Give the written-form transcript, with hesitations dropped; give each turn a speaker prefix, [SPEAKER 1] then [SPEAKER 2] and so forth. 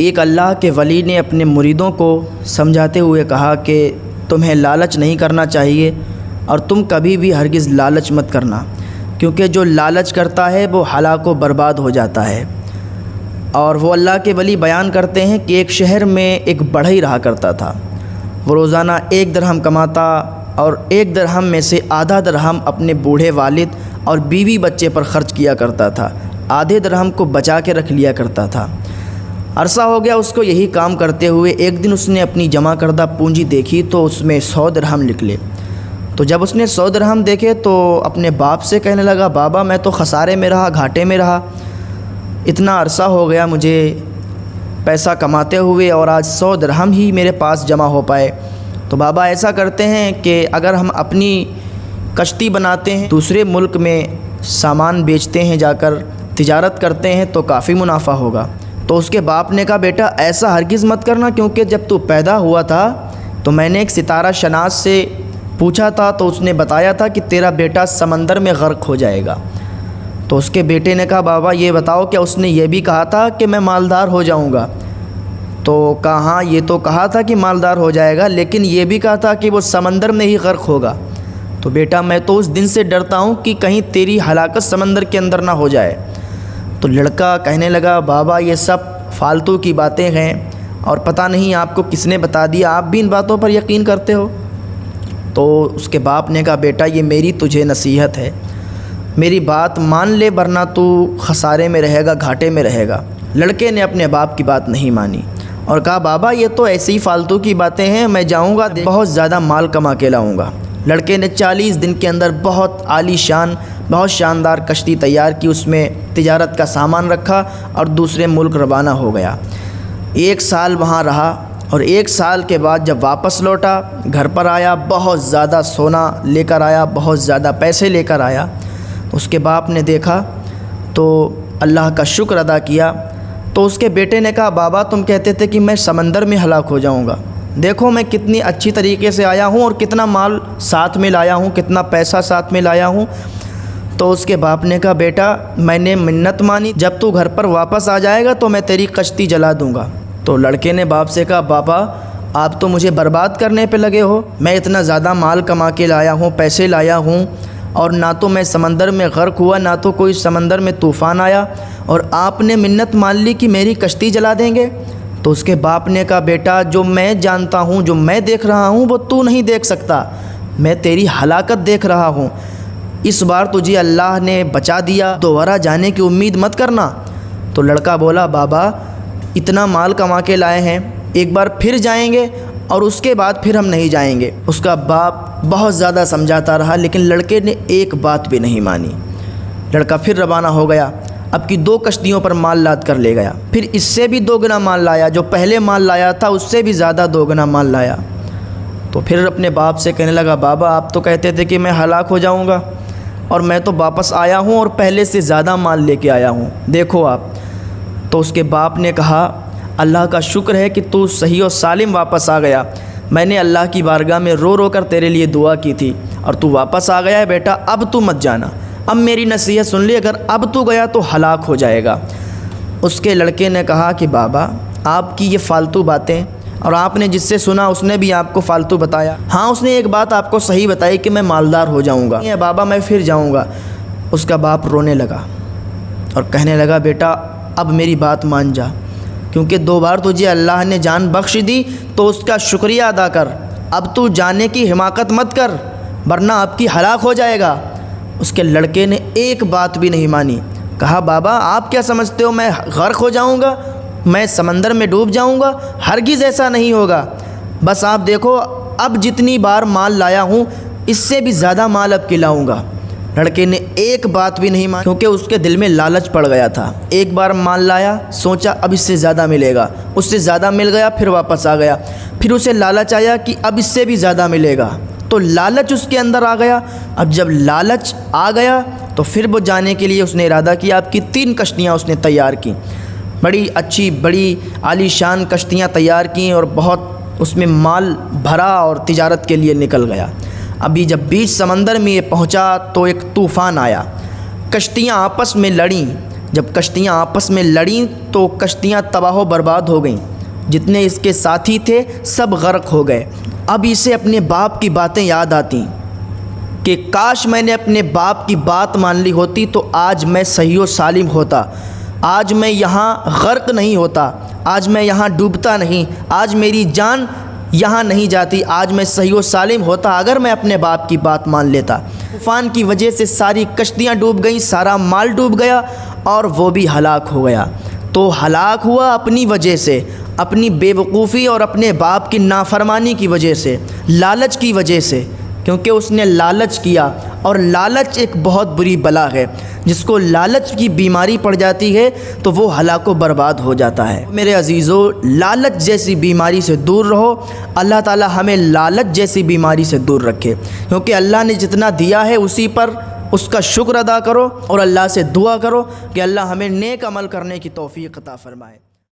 [SPEAKER 1] ایک اللہ کے ولی نے اپنے مریدوں کو سمجھاتے ہوئے کہا کہ تمہیں لالچ نہیں کرنا چاہیے اور تم کبھی بھی ہرگز لالچ مت کرنا، کیونکہ جو لالچ کرتا ہے وہ ہلاک و برباد ہو جاتا ہے۔ اور وہ اللہ کے ولی بیان کرتے ہیں کہ ایک شہر میں ایک بڑھئی رہا کرتا تھا۔ وہ روزانہ 1 درہم کماتا اور 1 درہم میں سے آدھا درہم اپنے بوڑھے والد اور بیوی بچے پر خرچ کیا کرتا تھا، آدھے درہم کو بچا کے رکھ لیا کرتا تھا۔ عرصہ ہو گیا اس کو یہی کام کرتے ہوئے۔ ایک دن اس نے اپنی جمع کردہ پونجی دیکھی تو اس میں 100 درہم نکلے۔ تو جب اس نے 100 درہم دیکھے تو اپنے باپ سے کہنے لگا، بابا میں تو خسارے میں رہا، گھاٹے میں رہا، اتنا عرصہ ہو گیا مجھے پیسہ کماتے ہوئے اور آج 100 درہم ہی میرے پاس جمع ہو پائے۔ تو بابا ایسا کرتے ہیں کہ اگر ہم اپنی کشتی بناتے ہیں، دوسرے ملک میں سامان بیچتے ہیں، جا کر تجارت کرتے ہیں تو کافی منافع ہوگا۔ تو اس کے باپ نے کہا، بیٹا ایسا ہرگز مت کرنا، کیونکہ جب تو پیدا ہوا تھا تو میں نے ایک ستارہ شناس سے پوچھا تھا تو اس نے بتایا تھا کہ تیرا بیٹا سمندر میں غرق ہو جائے گا۔ تو اس کے بیٹے نے کہا، بابا یہ بتاؤ کیا اس نے یہ بھی کہا تھا کہ میں مالدار ہو جاؤں گا؟ تو کہا ہاں یہ تو کہا تھا کہ مالدار ہو جائے گا، لیکن یہ بھی کہا تھا کہ وہ سمندر میں ہی غرق ہوگا۔ تو بیٹا میں تو اس دن سے ڈرتا ہوں کہ کہیں تیری ہلاکت سمندر کے اندر نہ ہو جائے۔ تو لڑکا کہنے لگا، بابا یہ سب فالتو کی باتیں ہیں اور پتہ نہیں آپ کو کس نے بتا دیا، آپ بھی ان باتوں پر یقین کرتے ہو؟ تو اس کے باپ نے کہا، بیٹا یہ میری تجھے نصیحت ہے، میری بات مان لے ورنہ تو خسارے میں رہے گا، گھاٹے میں رہے گا۔ لڑکے نے اپنے باپ کی بات نہیں مانی اور کہا، بابا یہ تو ایسی ہی فالتو کی باتیں ہیں، میں جاؤں گا بہت زیادہ مال کما کے لاؤں گا۔ لڑکے نے 40 دن کے اندر بہت عالی شان، بہت شاندار کشتی تیار کی، اس میں تجارت کا سامان رکھا اور دوسرے ملک روانہ ہو گیا۔ 1 سال وہاں رہا اور 1 سال کے بعد جب واپس لوٹا، گھر پر آیا، بہت زیادہ سونا لے کر آیا، بہت زیادہ پیسے لے کر آیا۔ اس کے باپ نے دیکھا تو اللہ کا شکر ادا کیا۔ تو اس کے بیٹے نے کہا، بابا تم کہتے تھے کہ میں سمندر میں ہلاک ہو جاؤں گا، دیکھو میں کتنی اچھی طریقے سے آیا ہوں اور کتنا مال ساتھ میں لایا ہوں، کتنا پیسہ ساتھ میں لایا ہوں۔ تو اس کے باپ نے کہا، بیٹا میں نے منت مانی، جب تو گھر پر واپس آ جائے گا تو میں تیری کشتی جلا دوں گا۔ تو لڑکے نے باپ سے کہا، بابا آپ تو مجھے برباد کرنے پہ لگے ہو، میں اتنا زیادہ مال کما کے لایا ہوں، پیسے لایا ہوں، اور نہ تو میں سمندر میں غرق ہوا، نہ تو کوئی سمندر میں طوفان آیا، اور آپ نے منت مان لی کہ میری کشتی جلا دیں گے۔ تو اس کے باپ نے کہا، بیٹا جو میں جانتا ہوں، جو میں دیکھ رہا ہوں وہ تو نہیں دیکھ سکتا، میں تیری ہلاکت دیکھ رہا ہوں۔ اس بار تجھے اللہ نے بچا دیا، دوبارہ جانے کی امید مت کرنا۔ تو لڑکا بولا، بابا اتنا مال کما کے لائے ہیں، ایک بار پھر جائیں گے اور اس کے بعد پھر ہم نہیں جائیں گے۔ اس کا باپ بہت زیادہ سمجھاتا رہا لیکن لڑکے نے ایک بات بھی نہیں مانی۔ لڑکا پھر روانہ ہو گیا، اب کی 2 کشتیوں پر مال لاد کر لے گیا، پھر اس سے بھی 2 گنا مال لایا، جو پہلے مال لایا تھا اس سے بھی زیادہ 2 گنا مال لایا۔ تو پھر اپنے باپ سے کہنے لگا، بابا آپ تو کہتے تھے کہ میں ہلاک ہو جاؤں گا اور میں تو واپس آیا ہوں اور پہلے سے زیادہ مال لے کے آیا ہوں، دیکھو آپ۔ تو اس کے باپ نے کہا، اللہ کا شکر ہے کہ تو صحیح و سالم واپس آ گیا، میں نے اللہ کی بارگاہ میں رو رو کر تیرے لیے دعا کی تھی اور تو واپس آ گیا ہے، بیٹا اب تو مت جانا، اب میری نصیحت سن لی، اگر اب تو گیا تو ہلاک ہو جائے گا۔ اس کے لڑکے نے کہا کہ بابا آپ کی یہ فالتو باتیں، اور آپ نے جس سے سنا اس نے بھی آپ کو فالتو بتایا، ہاں اس نے ایک بات آپ کو صحیح بتائی کہ میں مالدار ہو جاؤں گا، بابا میں پھر جاؤں گا۔ اس کا باپ رونے لگا اور کہنے لگا، بیٹا اب میری بات مان جا، کیونکہ 2 بار تجھے اللہ نے جان بخش دی تو اس کا شکریہ ادا کر، اب تو جانے کی حماقت مت کر ورنہ آپ کی ہلاک ہو جائے گا۔ اس کے لڑکے نے ایک بات بھی نہیں مانی، کہا، بابا آپ کیا سمجھتے ہو میں غرق ہو جاؤں گا، میں سمندر میں ڈوب جاؤں گا؟ ہرگز ایسا نہیں ہوگا، بس آپ دیکھو اب جتنی بار مال لایا ہوں اس سے بھی زیادہ مال اب کلاؤں گا۔ لڑکے نے ایک بات بھی نہیں مانی کیونکہ اس کے دل میں لالچ پڑ گیا تھا، ایک بار مال لایا، سوچا اب اس سے زیادہ ملے گا، اس سے زیادہ مل گیا، پھر واپس آ گیا، پھر اسے لالچ آیا کہ اب اس سے بھی زیادہ ملے گا، تو لالچ اس کے اندر آ گیا۔ اب جب لالچ آ گیا تو پھر وہ جانے کے لیے اس نے ارادہ کیا، آپ کی 3 کشتیاں اس نے تیار کی، بڑی اچھی بڑی عالی شان کشتیاں تیار کیں اور بہت اس میں مال بھرا اور تجارت کے لیے نکل گیا۔ ابھی جب بیچ سمندر میں یہ پہنچا تو ایک طوفان آیا، کشتیاں آپس میں لڑیں، جب کشتیاں آپس میں لڑیں تو کشتیاں تباہ و برباد ہو گئیں، جتنے اس کے ساتھی تھے سب غرق ہو گئے۔ اب اسے اپنے باپ کی باتیں یاد آتیں کہ کاش میں نے اپنے باپ کی بات مان لی ہوتی تو آج میں صحیح و سالم ہوتا، آج میں یہاں غرق نہیں ہوتا، آج میں یہاں ڈوبتا نہیں، آج میری جان یہاں نہیں جاتی، آج میں صحیح و سالم ہوتا اگر میں اپنے باپ کی بات مان لیتا۔ طوفان کی وجہ سے ساری کشتیاں ڈوب گئیں، سارا مال ڈوب گیا اور وہ بھی ہلاک ہو گیا۔ تو ہلاک ہوا اپنی وجہ سے، اپنی بے وقوفی اور اپنے باپ کی نافرمانی کی وجہ سے، لالچ کی وجہ سے، کیونکہ اس نے لالچ کیا، اور لالچ ایک بہت بری بلا ہے۔ جس کو لالچ کی بیماری پڑ جاتی ہے تو وہ ہلاک و برباد ہو جاتا ہے۔ میرے عزیزو، لالچ جیسی بیماری سے دور رہو۔ اللہ تعالی ہمیں لالچ جیسی بیماری سے دور رکھے، کیونکہ اللہ نے جتنا دیا ہے اسی پر اس کا شکر ادا کرو اور اللہ سے دعا کرو کہ اللہ ہمیں نیک عمل کرنے کی توفیق عطا فرمائے۔